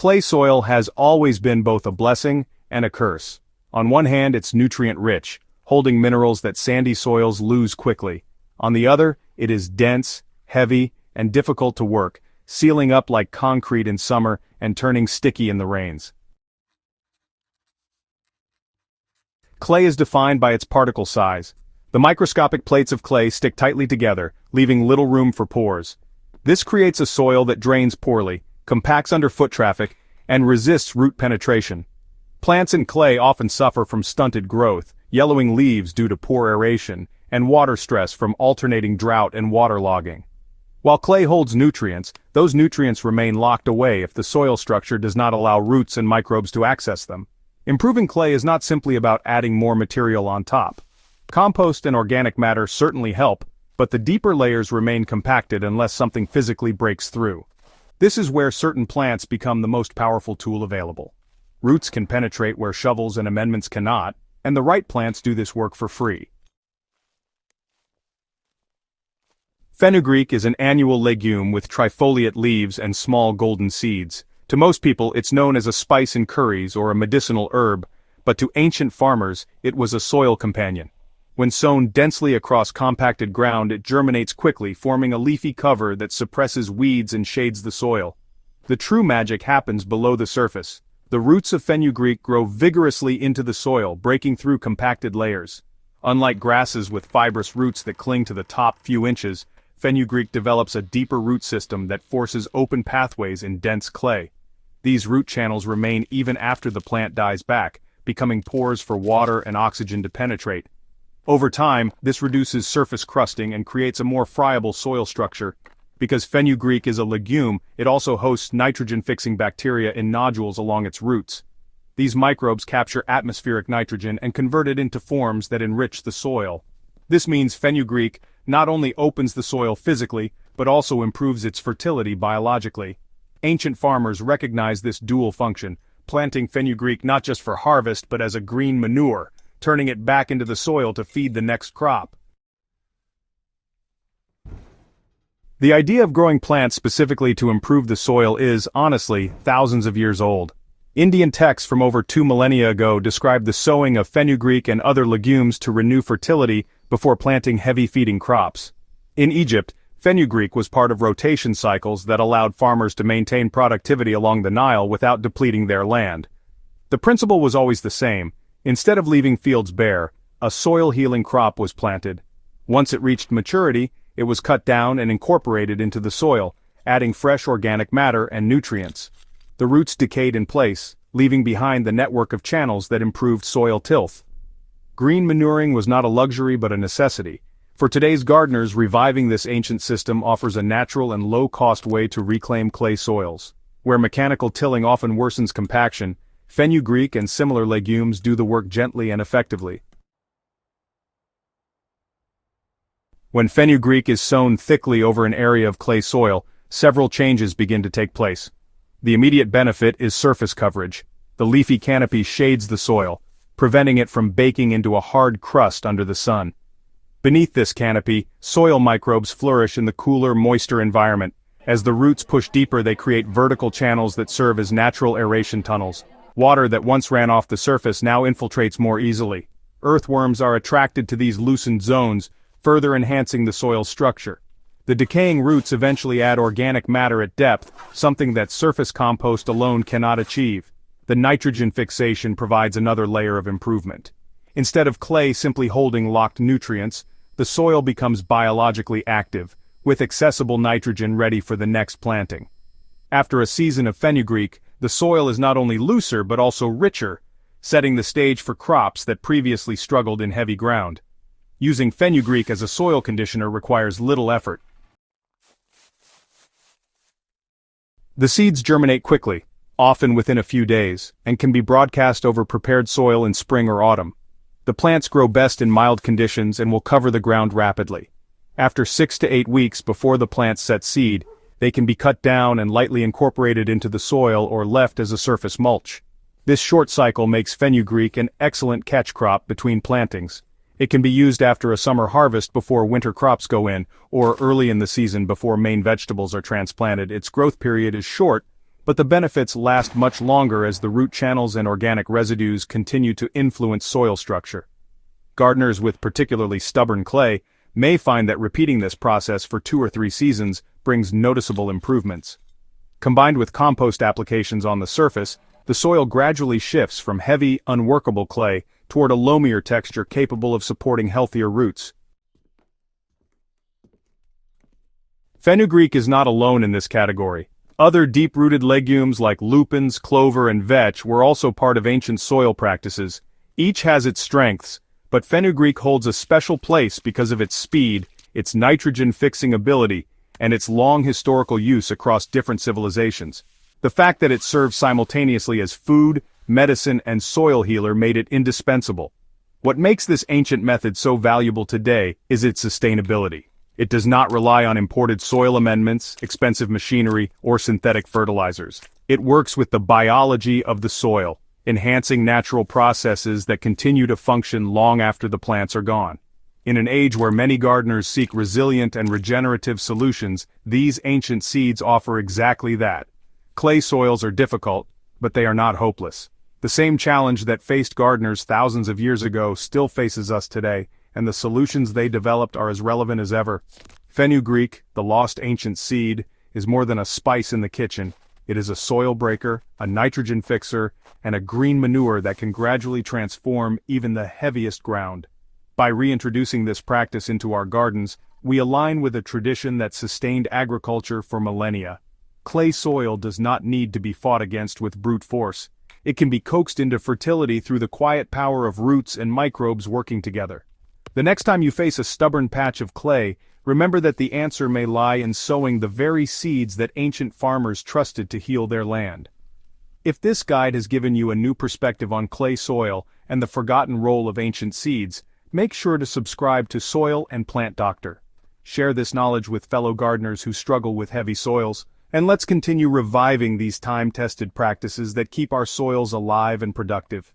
Clay soil has always been both a blessing and a curse. On one hand, it's nutrient-rich, holding minerals that sandy soils lose quickly. On the other, it is dense, heavy, and difficult to work, sealing up like concrete in summer and turning sticky in the rains. Clay is defined by its particle size. The microscopic plates of clay stick tightly together, leaving little room for pores. This creates a soil that drains poorly, compacts under foot traffic, and resists root penetration. Plants in clay often suffer from stunted growth, yellowing leaves due to poor aeration, and water stress from alternating drought and waterlogging. While clay holds nutrients, those nutrients remain locked away if the soil structure does not allow roots and microbes to access them. Improving clay is not simply about adding more material on top. Compost and organic matter certainly help, but the deeper layers remain compacted unless something physically breaks through. This is where certain plants become the most powerful tool available. Roots can penetrate where shovels and amendments cannot, and the right plants do this work for free. Fenugreek is an annual legume with trifoliate leaves and small golden seeds. To most people, it's known as a spice in curries or a medicinal herb, but to ancient farmers, it was a soil companion. When sown densely across compacted ground, it germinates quickly, forming a leafy cover that suppresses weeds and shades the soil. The true magic happens below the surface. The roots of fenugreek grow vigorously into the soil, breaking through compacted layers. Unlike grasses with fibrous roots that cling to the top few inches, fenugreek develops a deeper root system that forces open pathways in dense clay. These root channels remain even after the plant dies back, becoming pores for water and oxygen to penetrate. Over time, this reduces surface crusting and creates a more friable soil structure. Because fenugreek is a legume, it also hosts nitrogen-fixing bacteria in nodules along its roots. These microbes capture atmospheric nitrogen and convert it into forms that enrich the soil. This means fenugreek not only opens the soil physically, but also improves its fertility biologically. Ancient farmers recognized this dual function, planting fenugreek not just for harvest but as a green manure, turning it back into the soil to feed the next crop. The idea of growing plants specifically to improve the soil is, honestly, thousands of years old. Indian texts from over 2 millennia ago describe the sowing of fenugreek and other legumes to renew fertility before planting heavy-feeding crops. In Egypt, fenugreek was part of rotation cycles that allowed farmers to maintain productivity along the Nile without depleting their land. The principle was always the same. Instead of leaving fields bare, a soil-healing crop was planted. Once it reached maturity, it was cut down and incorporated into the soil, adding fresh organic matter and nutrients. The roots decayed in place, leaving behind the network of channels that improved soil tilth. Green manuring was not a luxury but a necessity. For today's gardeners, reviving this ancient system offers a natural and low-cost way to reclaim clay soils. Where mechanical tilling often worsens compaction, fenugreek and similar legumes do the work gently and effectively. When fenugreek is sown thickly over an area of clay soil, several changes begin to take place. The immediate benefit is surface coverage. The leafy canopy shades the soil, preventing it from baking into a hard crust under the sun. Beneath this canopy, soil microbes flourish in the cooler, moister environment. As the roots push deeper, they create vertical channels that serve as natural aeration tunnels. Water that once ran off the surface now infiltrates more easily. Earthworms are attracted to these loosened zones, further enhancing the soil's structure. The decaying roots eventually add organic matter at depth, something that surface compost alone cannot achieve. The nitrogen fixation provides another layer of improvement. Instead of clay simply holding locked nutrients, the soil becomes biologically active, with accessible nitrogen ready for the next planting. After a season of fenugreek, the soil is not only looser but also richer, setting the stage for crops that previously struggled in heavy ground. Using fenugreek as a soil conditioner requires little effort. The seeds germinate quickly, often within a few days, and can be broadcast over prepared soil in spring or autumn. The plants grow best in mild conditions and will cover the ground rapidly. After 6 to 8 weeks before the plants set seed, they can be cut down and lightly incorporated into the soil or left as a surface mulch. This short cycle makes fenugreek an excellent catch crop between plantings. It can be used after a summer harvest before winter crops go in, or early in the season before main vegetables are transplanted. Its growth period is short, But the benefits last much longer as the root channels and organic residues continue to influence soil structure. Gardeners with particularly stubborn clay may find that repeating this process for 2 or 3 seasons brings noticeable improvements. Combined with compost applications on the surface, the soil gradually shifts from heavy, unworkable clay toward a loamier texture capable of supporting healthier roots. Fenugreek is not alone in this category. Other deep-rooted legumes like lupins, clover, and vetch were also part of ancient soil practices. Each has its strengths, but fenugreek holds a special place because of its speed, its nitrogen-fixing ability, and its long historical use across different civilizations. The fact that it serves simultaneously as food, medicine, and soil healer made it indispensable. What makes this ancient method so valuable today is its sustainability. It does not rely on imported soil amendments, expensive machinery, or synthetic fertilizers. It works with the biology of the soil, enhancing natural processes that continue to function long after the plants are gone. In an age where many gardeners seek resilient and regenerative solutions, these ancient seeds offer exactly that. Clay soils are difficult, but they are not hopeless. The same challenge that faced gardeners thousands of years ago still faces us today, and the solutions they developed are as relevant as ever. Fenugreek, the lost ancient seed, is more than a spice in the kitchen. It is a soil breaker, a nitrogen fixer, and a green manure that can gradually transform even the heaviest ground. By reintroducing this practice into our gardens, we align with a tradition that sustained agriculture for millennia. Clay soil does not need to be fought against with brute force. It can be coaxed into fertility through the quiet power of roots and microbes working together. The next time you face a stubborn patch of clay, remember that the answer may lie in sowing the very seeds that ancient farmers trusted to heal their land. If this guide has given you a new perspective on clay soil and the forgotten role of ancient seeds, make sure to subscribe to Soil and Plant Doctor. Share this knowledge with fellow gardeners who struggle with heavy soils, and let's continue reviving these time-tested practices that keep our soils alive and productive.